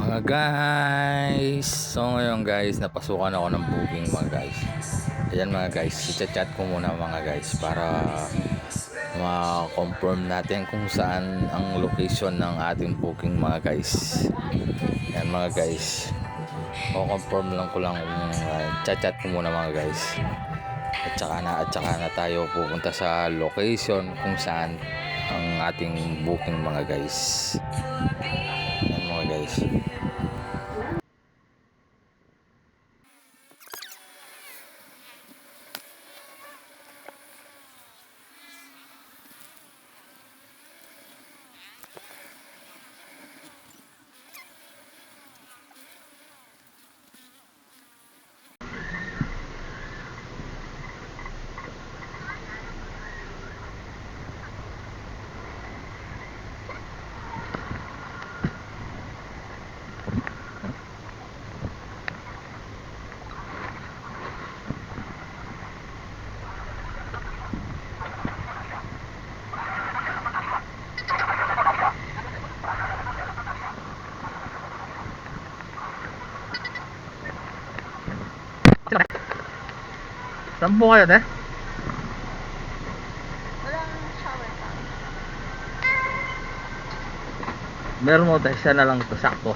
Mga guys, so ngayon guys, napasukan ako ng booking mga guys. Ayan mga guys, i-chat ko muna mga guys para ma-confirm natin kung saan ang location ng ating booking mga guys. Ayan mga guys, o-confirm lang ko lang kung chat ko muna mga guys. At saka na tayo pupunta sa location kung saan ang ating booking mga guys. Ayan mga guys. Saan po kayo, te? Walang shower pa. Meron mo, te. Isa na lang ito. Sakto.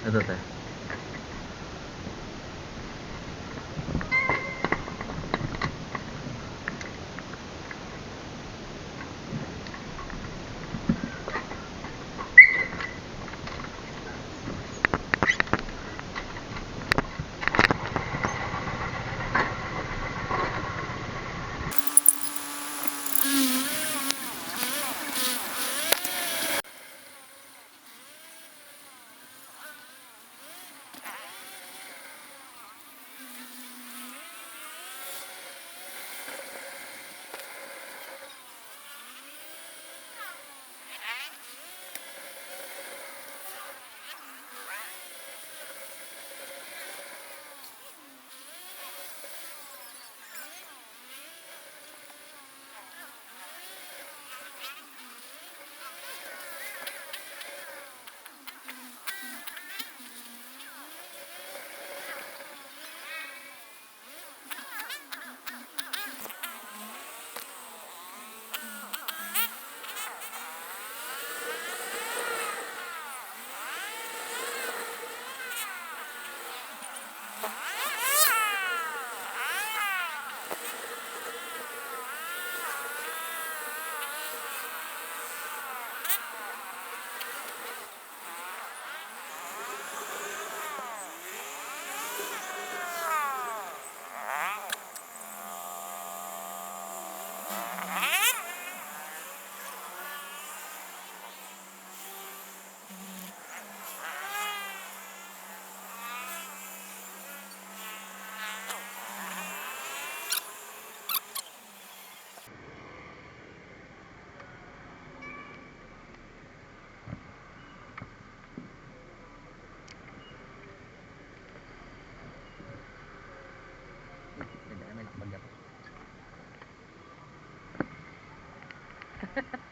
Ito, te. May nakapag